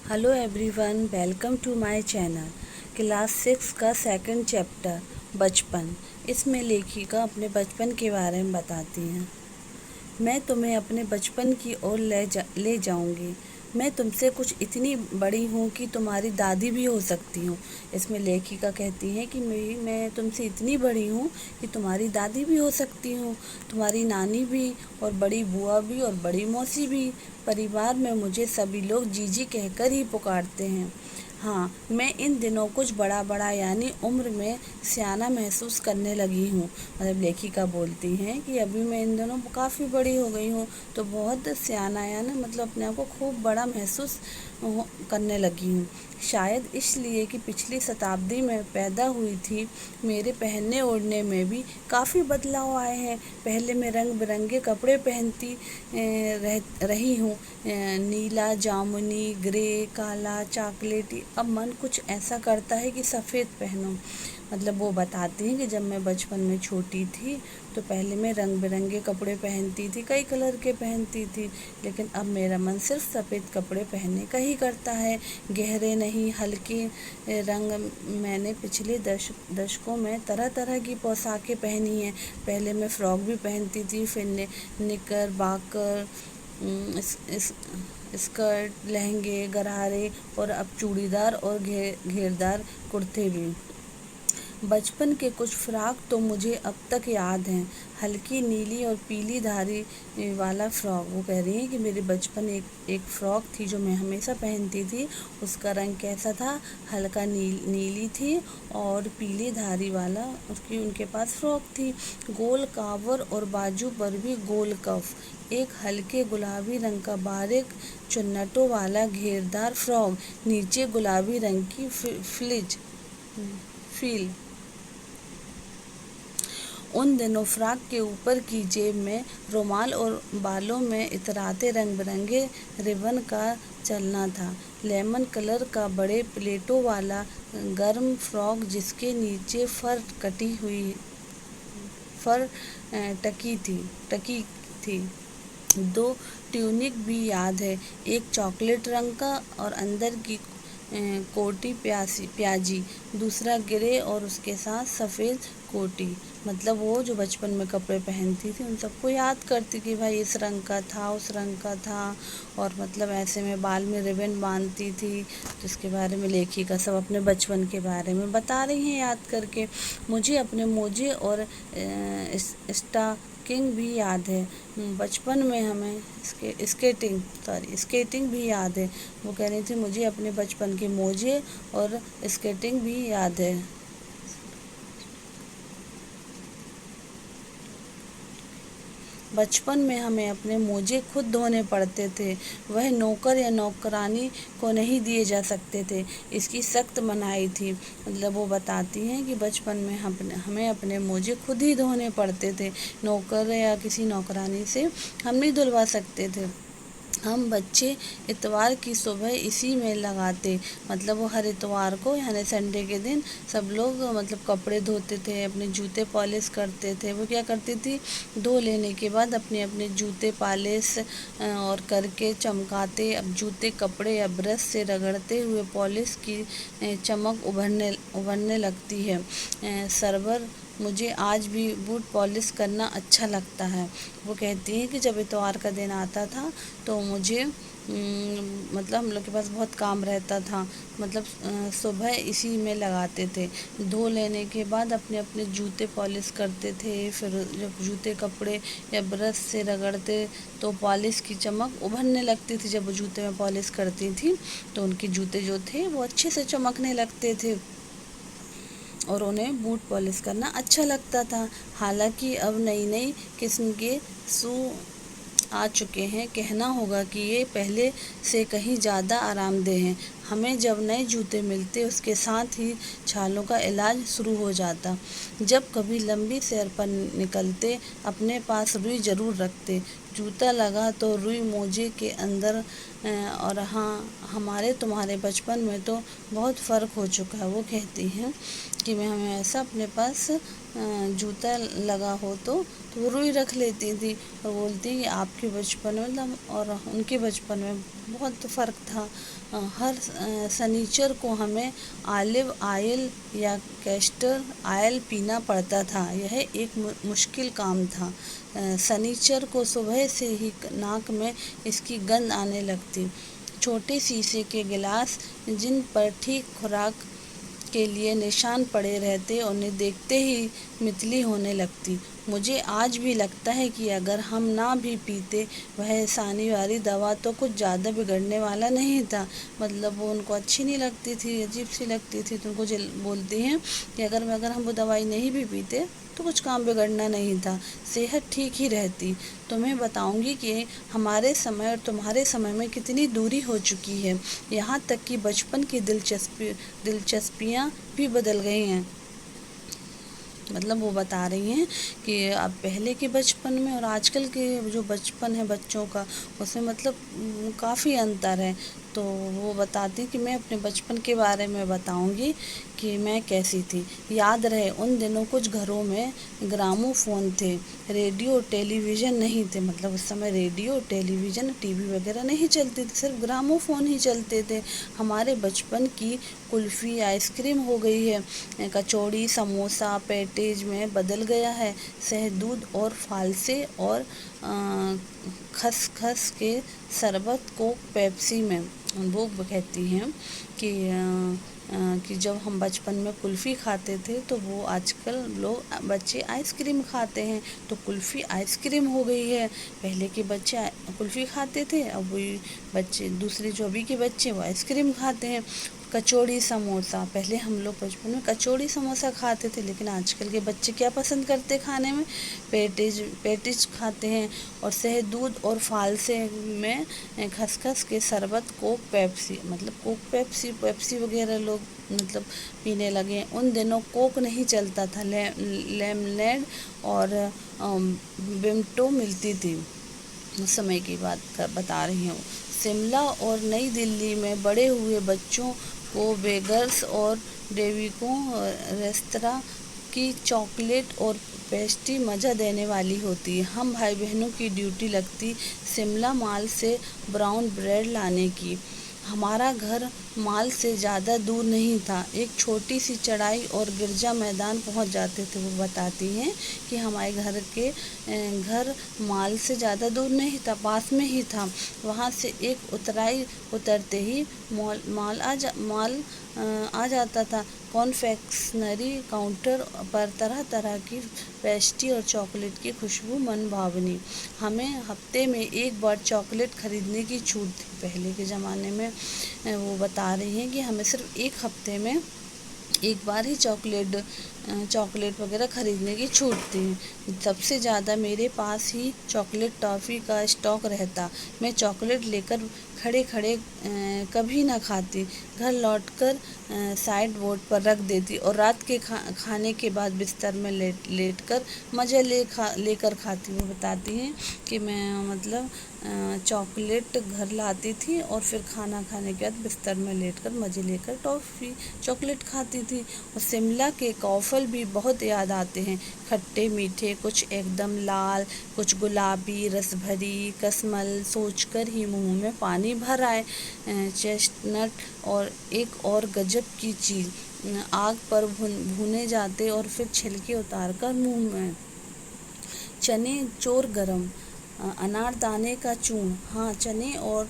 Hello everyone, welcome to my channel. Class 6 का second chapter बचपन। इसमें लेखिका अपने बचपन के बारे में बताती हैं। मैं तुम्हें अपने बचपन की ओर ले जाऊंगी। मैं तुमसे कुछ इतनी बड़ी हूँ कि तुम्हारी दादी भी हो सकती हूँ। इसमें लेखिका कहती है कि मैं तुमसे इतनी बड़ी हूँ कि तुम्हारी दादी भी हो सकती हूँ, तुम्हारी नानी भी, और बड़ी बुआ भी, और बड़ी मौसी भी। परिवार में मुझे सभी लोग जीजी कहकर ही पुकारते हैं। हाँ, मैं इन दिनों कुछ बड़ा बड़ा यानी उम्र में सियाना महसूस करने लगी हूँ। मतलब लेखिका बोलती हैं कि अभी मैं इन दिनों काफ़ी बड़ी हो गई हूँ, तो बहुत सियाना यानी मतलब अपने आप को खूब बड़ा महसूस करने लगी हूँ। शायद इसलिए कि पिछली शताब्दी में पैदा हुई थी। मेरे पहनने ओढ़ने में भी काफ़ी बदलाव आए हैं। पहले मैं रंग बिरंगे कपड़े पहनती रही हूँ, नीला, जामुनी, ग्रे, काला, चॉकलेटी। अब मन कुछ ऐसा करता है कि सफ़ेद पहनूं। मतलब वो बताती हैं कि जब मैं बचपन में छोटी थी तो पहले मैं रंग बिरंगे कपड़े पहनती थी, कई कलर के पहनती थी, लेकिन अब मेरा मन सिर्फ सफ़ेद कपड़े पहनने का ही करता है। गहरे नहीं, हल्के रंग। मैंने पिछले दशकों में तरह तरह की पोशाकें पहनी हैं। पहले मैं फ़्रॉक भी पहनती थी, फिर निकर, बाकर, स्कर्ट, लहंगे, गरारे, और अब चूड़ीदार और घेरदार कुर्ते भी। बचपन के कुछ फ्रॉक तो मुझे अब तक याद हैं। हल्की नीली और पीली धारी वाला फ़्रॉक। वो कह रही हैं कि मेरे बचपन एक फ़्रॉक थी जो मैं हमेशा पहनती थी। उसका रंग कैसा था? हल्का नीली थी और पीली धारी वाला उनके पास फ़्रॉक थी। गोल कावर और बाजू पर भी गोल कफ। एक हल्के गुलाबी रंग का बारीक चुन्नटों वाला घेरदार फ़्रॉक, नीचे गुलाबी रंग की फील। उन दिनों फ्रॉक के ऊपर की जेब में रुमाल और बालों में इतराते रंग बिरंगे रिबन का चलना था। लेमन कलर का बड़े प्लेटों वाला गर्म फ्रॉक जिसके नीचे फर टकी थी। 2 ट्यूनिक भी याद है, एक चॉकलेट रंग का और अंदर की कोटी प्याजी, दूसरा ग्रे और उसके साथ सफ़ेद कोटी। मतलब वो जो बचपन में कपड़े पहनती थी उन सबको याद करती कि भाई इस रंग का था, उस रंग का था, और मतलब ऐसे में बाल में रिबन बांधती थी। तो इसके बारे में लेखिका सब अपने बचपन के बारे में बता रही हैं याद करके। मुझे अपने मोजे और स्टॉकिंग भी याद है। बचपन में हमें स्केटिंग भी याद है। वो कह रही थी मुझे अपने बचपन के मोजे और स्केटिंग भी याद है। बचपन में हमें अपने मोजे खुद धोने पड़ते थे। वह नौकर या नौकरानी को नहीं दिए जा सकते थे। इसकी सख्त मनाही थी। मतलब वो बताती हैं कि बचपन में हमें अपने मोजे खुद ही धोने पड़ते थे। नौकर या किसी नौकरानी से हम नहीं धुलवा सकते थे। हम बच्चे इतवार की सुबह इसी में लगाते। मतलब वो हर इतवार को यानी संडे के दिन सब लोग मतलब कपड़े धोते थे, अपने जूते पॉलिश करते थे। वो क्या करती थी, धो लेने के बाद अपने अपने जूते पॉलिश और करके चमकाते। अब जूते कपड़े या ब्रश से रगड़ते हुए पॉलिश की चमक उभरने लगती है। सरवर, मुझे आज भी बूट पॉलिश करना अच्छा लगता है। वो कहती हैं कि जब इतवार का दिन आता था तो मुझे मतलब हम लोग के पास बहुत काम रहता था। मतलब सुबह इसी में लगाते थे। धो लेने के बाद अपने अपने जूते पॉलिश करते थे। फिर जब जूते कपड़े या ब्रश से रगड़ते तो पॉलिश की चमक उभरने लगती थी। जब वो जूते में पॉलिश करती थी तो उनके जूते जो थे वो अच्छे से चमकने लगते थे और उन्हें बूट पॉलिश करना अच्छा लगता था। हालांकि अब नई नई किस्म के शू आ चुके हैं। कहना होगा कि ये पहले से कहीं ज़्यादा आरामदेह हैं। हमें जब नए जूते मिलते उसके साथ ही छालों का इलाज शुरू हो जाता। जब कभी लंबी सैर पर निकलते अपने पास रुई ज़रूर रखते। जूता लगा तो रुई मोजे के अंदर। और हाँ, हमारे तुम्हारे बचपन में तो बहुत फ़र्क हो चुका है। वो कहती हैं कि मैं हमेशा अपने पास जूता लगा हो तो वो रुई रख लेती थी और बोलती कि आपके बचपन में मतलब और उनके बचपन में بہت فرق تھا۔ ہر سنیچر کو ہمیں آلیو آئل یا کیسٹر آئل پینا پڑتا تھا، یہ ایک مشکل کام تھا۔ سنیچر کو صبح سے ہی ناک میں اس کی گند آنے لگتی۔ چھوٹے شیشے کے گلاس جن پر ٹھیک خوراک کے لیے نشان پڑے رہتے، انہیں دیکھتے ہی متلی ہونے لگتی۔ مجھے آج بھی لگتا ہے کہ اگر ہم نہ بھی پیتے، وہ شانیواری دوا تو کچھ زیادہ بگڑنے والا نہیں تھا۔ مطلب وہ ان کو اچھی نہیں لگتی تھی، عجیب سی لگتی تھی، تو ان کو بولتی ہیں کہ اگر ہم وہ دوائی نہیں بھی پیتے تو کچھ کام بگڑنا نہیں تھا، صحت ٹھیک ہی رہتی۔ تو میں بتاؤں گی کہ ہمارے سمے اور تمہارے سمے میں کتنی دوری ہو چکی ہے، یہاں تک کہ بچپن کی دلچسپیاں بھی بدل گئی ہیں۔ مطلب وہ بتا رہی ہیں کہ اب پہلے کے بچپن میں اور آج کل کے جو بچپن ہے بچوں کا، اس میں مطلب کافی انتر ہے۔ تو وہ بتاتی کہ میں اپنے بچپن کے بارے میں بتاؤں گی کہ میں کیسی تھی۔ یاد رہے ان دنوں کچھ گھروں میں گرامو فون تھے، ریڈیو ٹیلی ویژن نہیں تھے۔ مطلب اس سمے ریڈیو ٹیلی ویژن ٹی وی وغیرہ نہیں چلتی تھی، صرف گرامو فون ہی چلتے تھے۔ ہمارے بچپن کی کلفی آئس کریم ہو گئی ہے، کچوڑی سموسہ پیٹیز میں بدل گیا ہے، شہدود اور فالسے اور خسخس کے شربت کو پیپسی میں۔ وہ کہتی ہیں کہ جب ہم بچپن میں کلفی کھاتے تھے تو وہ آج کل بچے آئس کریم کھاتے ہیں، تو کلفی آئس کریم ہو گئی ہے۔ پہلے کے بچے کلفی کھاتے تھے، اب وہی بچے دوسرے جو ابھی کے بچے وہ آئس کریم کھاتے ہیں۔ کچوڑی سموسہ، پہلے ہم لوگ بچپن میں کچوڑی سموسہ کھاتے تھے، لیکن آج کل کے بچے کیا پسند کرتے کھانے میں؟ پیٹیز کھاتے ہیں، اور شہدود اور فالسے میں خسخس کے شربت کوک پیپسی، مطلب کوک پیپسی وغیرہ لوگ مطلب پینے لگے۔ ان دنوں کوک نہیں چلتا تھا، لیمنیڈ اور ومٹو ملتی تھی۔ اس سمے کی بات بتا رہی ہوں۔ شملہ اور نئی دلی میں بڑے ہوئے بچوں کو بیگرز اور ڈیویکو ریستوراں کی چاکلیٹ اور پیسٹری مزہ دینے والی ہوتی۔ ہم بھائی بہنوں کی ڈیوٹی لگتی شملہ مال سے براؤن بریڈ لانے کی۔ ہمارا گھر مال سے زیادہ دور نہیں تھا، ایک چھوٹی سی چڑھائی اور گرجا میدان پہنچ جاتے تھے۔ وہ بتاتی ہیں کہ ہمارے گھر مال سے زیادہ دور نہیں تھا، پاس میں ہی تھا۔ وہاں سے ایک اترتے ہی مال آ جاتا تھا۔ کنفیکشنری کاؤنٹر پر طرح طرح کی پیسٹری اور چاکلیٹ کی خوشبو من بھاونی۔ ہمیں ہفتے میں ایک بار چاکلیٹ خریدنے کی چھوٹ تھی۔ پہلے کے زمانے میں وہ بتا رہی ہیں کہ ہمیں صرف ایک ہفتے میں ایک بار ہی چاکلیٹ وغیرہ خریدنے کی چھوٹ تھی۔ سب سے زیادہ میرے پاس ہی چاکلیٹ ٹافی کا اسٹاک رہتا۔ میں چاکلیٹ لے کر کھڑے کبھی نہ کھاتی، گھر لوٹ کر سائیڈ بورڈ پر رکھ دیتی اور رات کے کھانے کے بعد بستر میں لیٹ کر مزے لے کر کھاتی۔ وہ بتاتی ہیں کہ میں مطلب چاکلیٹ گھر لاتی تھی اور پھر کھانا کھانے کے بعد بستر میں لیٹ کر مزے لے کر چاکلیٹ کھاتی تھی۔ اور شملہ کے قوفل بھی بہت یاد آتے ہیں، کھٹے میٹھے، کچھ ایک دم لال، کچھ گلابی، رس بھری کشمش سوچ کر ہی منہ میں پانی بھر آئے۔ چیسٹنٹ اور ایک اور گجب کی چیز، آگ پر بھونے جاتے اور پھر چھلکے اتار کر منہ میں۔ چنے چور گرم، اناردانے کا چورن، ہاں چنے اور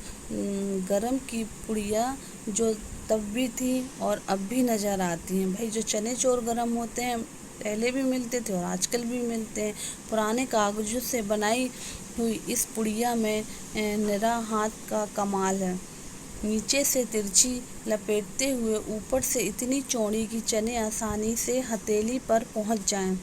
گرم کی پڑیاں جو تب بھی تھی اور اب بھی نظر آتی ہیں۔ بھائی جو چنے چور گرم ہوتے ہیں پہلے بھی ملتے تھے اور آج کل بھی ملتے ہیں۔ پرانے کاغذوں سے بنائی ہوئی اس پڑیا میں نرا ہاتھ کا کمال ہے، نیچے سے ترچھی لپیٹتے ہوئے اوپر سے اتنی چوڑی کہ چنے آسانی سے ہتھیلی پر پہنچ جائیں۔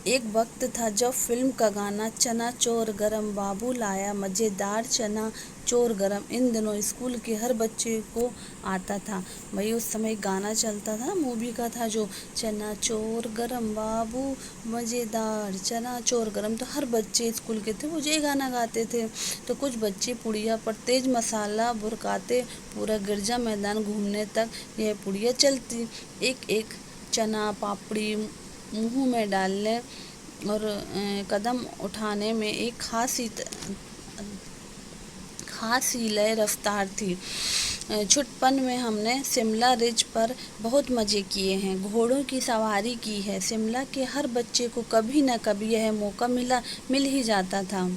ایک وقت تھا جب فلم کا گانا چنا چور گرم بابو لایا مزیدار چنا چور گرم ان دنوں اسکول کے ہر بچے کو آتا تھا۔ بھائی اس سمے گانا چلتا تھا مووی کا تھا جو چنا چور گرم بابو مزیدار چنا چور گرم، تو ہر بچے اسکول کے تھے وہ یہ گانا گاتے تھے۔ تو کچھ بچے پڑیا پر تیز مسالہ بھرکاتے، پورا گرجا میدان گھومنے تک یہ پڑیا چلتی۔ ایک ایک چنا پاپڑی منہ میں ڈالنے اور قدم اٹھانے میں ایک खास ही लय रफ्तार थी। छुटपन में हमने शिमला रिज पर बहुत मज़े किए हैं, घोड़ों की सवारी की है। शिमला के हर बच्चे को कभी न कभी यह मौका मिल ही जाता था।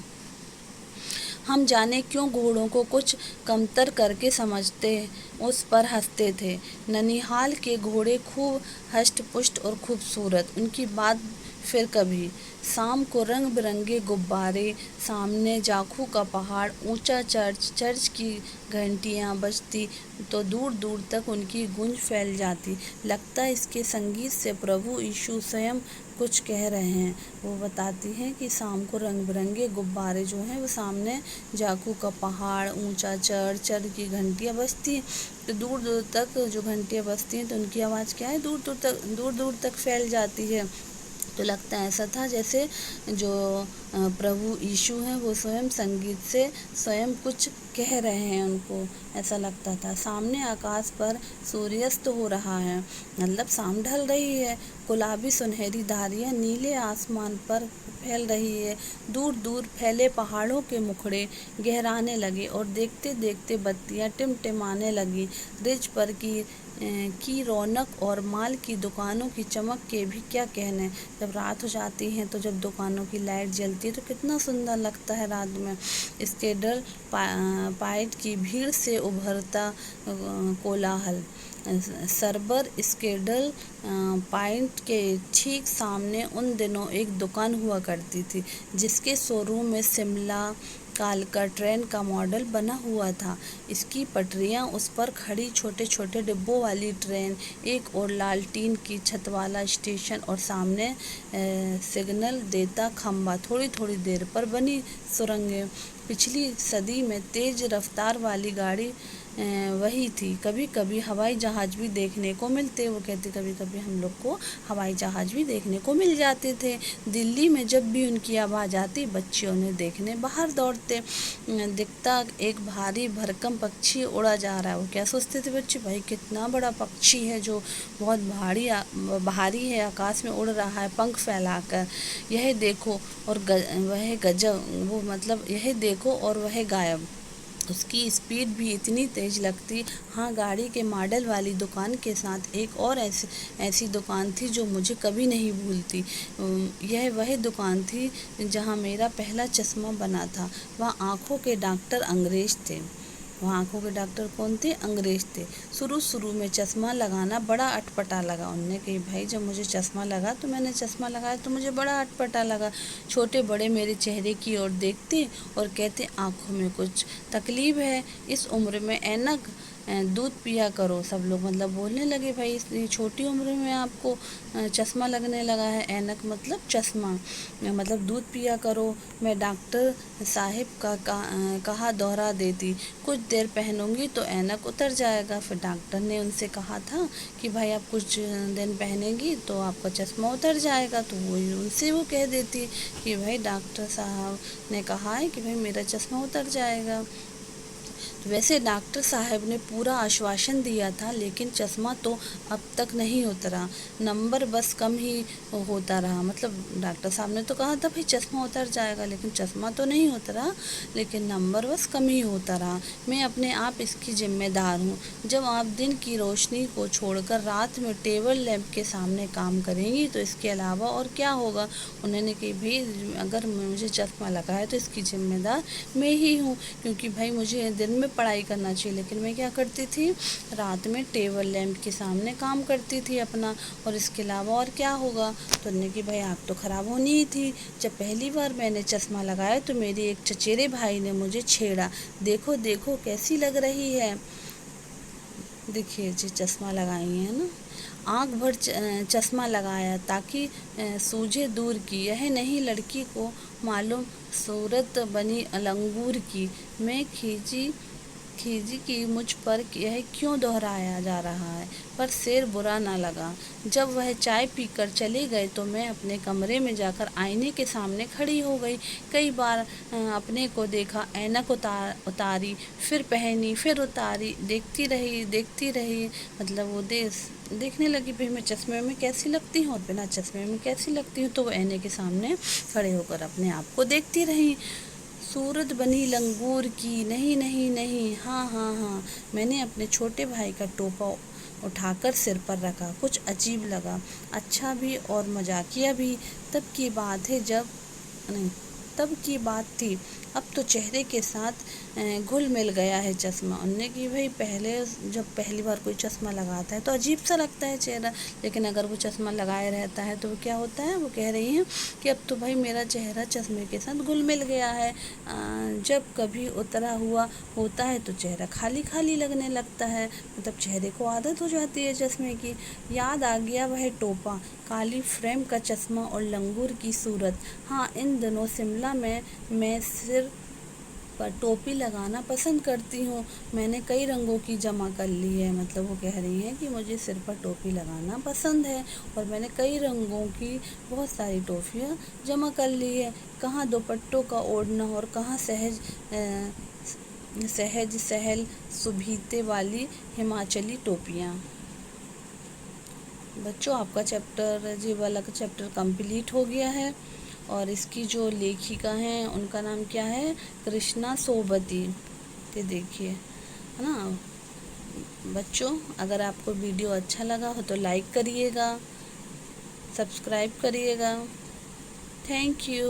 हम जाने क्यों घोड़ों को कुछ कमतर करके समझते, उस पर हंसते थे। ननिहाल के घोड़े खूब हष्ट-पुष्ट और खूबसूरत, उनकी बात फिर कभी। शाम को रंग बिरंगे गुब्बारे, सामने जाखू का पहाड़, ऊंचा चर्च की घंटियां बजती तो दूर दूर तक उनकी गूंज फैल जाती। लगता इसके संगीत से प्रभु यीशु स्वयं कुछ कह रहे हैं। वो बताती हैं कि शाम को रंग बिरंगे गुब्बारे जो हैं वो सामने जाखू का पहाड़, ऊंचा चर्च की घंटियां बजती, तो दूर दूर तक जो घंटियां बजती हैं तो उनकी आवाज़ क्या है, दूर दूर तक फैल जाती है। तो लगता है ऐसा था जैसे जो प्रभु यीशु हैं वो स्वयं संगीत से स्वयं कुछ कह रहे हैं, उनको ऐसा लगता था। सामने आकाश पर सूर्यास्त हो रहा है, मतलब शाम ढल रही है। गुलाबी सुनहरी धारियाँ नीले आसमान पर फैल रही है। दूर दूर फैले पहाड़ों के मुखड़े गहराने लगे और देखते देखते बत्तियाँ टिमटिमाने लगी। रिज पर की रौनक और माल की दुकानों की चमक के भी क्या कहने। जब रात हो जाती है तो जब दुकानों की लाइट जलती है तो कितना सुंदर लगता है रात में। स्केडल पाइट की भीड़ से उभरता कोलाहल। सरबर स्केडल पॉइंट के ठीक सामने उन दिनों एक दुकान हुआ करती थी जिसके शोरूम में शिमला कालका ट्रेन का मॉडल बना हुआ था। इसकी पटरियां, उस पर खड़ी छोटे छोटे डिब्बों वाली ट्रेन, एक और लालटीन की छत वाला स्टेशन और सामने सिग्नल देता खंबा, थोड़ी थोड़ी देर पर बनी सुरंगें। पिछली सदी में तेज रफ्तार वाली गाड़ी वही थी। कभी कभी हवाई जहाज़ भी देखने को मिलते, वो कहते कभी कभी हम लोग को हवाई जहाज़ भी देखने को मिल जाते थे। दिल्ली में जब भी उनकी आवाज़ आती बच्चे उन्हें देखने बाहर दौड़ते। दिखता एक भारी भरकम पक्षी उड़ा जा रहा है। वो क्या सोचते थे बच्चे, भाई कितना बड़ा पक्षी है जो बहुत भारी है, आकाश में उड़ रहा है पंख फैलाकर। यह देखो और वह गजब, वो मतलब यह देखो और वह गायब। उसकी स्पीड भी इतनी तेज़ लगती। हाँ, गाड़ी के मॉडल वाली दुकान के साथ एक और ऐसी दुकान थी जो मुझे कभी नहीं भूलती। यह वह दुकान थी जहाँ मेरा पहला चश्मा बना था। वहाँ आँखों के डॉक्टर अंग्रेज थे। वहाँ आँखों के डॉक्टर कौन थे? अंग्रेज थे। शुरू में चश्मा लगाना बड़ा अटपटा लगा। उनने कही भाई जब मुझे चश्मा लगा तो मैंने चश्मा लगाया तो मुझे बड़ा अटपटा लगा। छोटे बड़े मेरे चेहरे की ओर देखते और कहते आँखों में कुछ तकलीफ है, इस उम्र में ऐनक दूध पिया करो। सब लोग मतलब बोलने लगे भाई इतनी छोटी उम्र में आपको चश्मा लगने लगा है। ऐनक मतलब चश्मा, मतलब दूध पिया करो। मैं डॉक्टर साहिब का कहा दोहरा देती, कुछ देर पहनूंगी तो ऐनक उतर जाएगा। फिर डॉक्टर ने उनसे कहा था कि भाई आप कुछ दिन पहनेंगी तो आपका चश्मा उतर जाएगा, तो वही उनसे वो कह देती कि भाई डॉक्टर साहब ने कहा है कि भाई मेरा चश्मा उतर जाएगा। वैसे डॉक्टर साहब ने पूरा आश्वासन दिया था, लेकिन चश्मा तो अब तक नहीं उतरा, नंबर बस कम ही होता रहा। मतलब डॉक्टर साहब ने तो कहा था भाई चश्मा उतर जाएगा, लेकिन चश्मा तो नहीं उतरा, लेकिन नंबर बस कम ही होता रहा। मैं अपने आप इसकी जिम्मेदार हूँ। जब आप दिन की रोशनी को छोड़कर रात में टेबल लैंप के सामने काम करेंगी तो इसके अलावा और क्या होगा। उन्होंने कही भाई अगर मुझे चश्मा लगा है तो इसकी जिम्मेदार मैं ही हूँ, क्योंकि भाई मुझे दिन में पढ़ाई करना चाहिए, लेकिन मैं क्या करती थी, रात में टेबल लैंप के सामने काम करती थी अपना, और इसके अलावा और क्या होगा। तो उन्होंने कि भाई आँख तो ख़राब होनी ही थी। जब पहली बार मैंने चश्मा लगाया तो मेरे एक चचेरे भाई ने मुझे छेड़ा, देखो देखो कैसी लग रही है। देखिए जी चश्मा लगाई है ना, आँख भर चश्मा लगाया ताकि सूझे दूर की, यह नहीं लड़की को मालूम सूरत बनी अलंगूर की। मैं खींची कि मुझ पर यह क्यों दोहराया जा रहा है, पर शेर बुरा ना लगा। जब वह चाय पीकर चले गए तो मैं अपने कमरे में जाकर आईने के सामने खड़ी हो गई। कई बार अपने को देखा, ऐनक उतारी, फिर पहनी, फिर उतारी, देखती रही। मतलब वो देखने लगी भाई मैं चश्मे में कैसी लगती हूँ और बिना चश्मे में कैसी लगती हूँ। तो वो आईने के सामने खड़े होकर अपने आप को देखती रही। सूरत बनी लंगूर की, नहीं नहीं नहीं, हाँ हाँ हाँ। मैंने अपने छोटे भाई का टोपा उठाकर सिर पर रखा। कुछ अजीब लगा, अच्छा भी और मजाकिया भी। तब की बात है जब नहीं तब की बात थी, अब तो चेहरे के साथ घुल मिल गया है चश्मा। उनने कि भाई पहले जब पहली बार कोई चश्मा लगाता है तो अजीब सा लगता है चेहरा, लेकिन अगर वो चश्मा लगाए रहता है तो वो क्या होता है, वो कह रही हैं कि अब तो भाई मेरा चेहरा चश्मे के साथ घुल मिल गया है। जब कभी उतरा हुआ होता है तो चेहरा खाली खाली लगने लगता है, मतलब चेहरे को आदत हो जाती है चश्मे की। याद आ गया वह टोपा, काली फ्रेम का चश्मा और लंगूर की सूरत। हाँ, इन दिनों शिमला में मैं सिर पर टोपी लगाना पसंद करती हूँ। मैंने कई रंगों की जमा कर ली है, मतलब वो कह रही हैं कि मुझे सिर पर टोपी लगाना पसंद है और मैंने कई रंगों की बहुत सारी टोपियाँ जमा कर ली है। कहाँ दुपट्टों का ओढ़ना और कहाँ सहज सहल सुभीते वाली हिमाचली टोपियाँ। बच्चों, आपका चैप्टर जी वाला का चैप्टर कंप्लीट हो गया है और इसकी जो लेखिका हैं उनका नाम क्या है, कृष्णा सोबती। ये देखिए, है ना बच्चों। अगर आपको वीडियो अच्छा लगा हो तो लाइक करिएगा, सब्सक्राइब करिएगा। Thank you.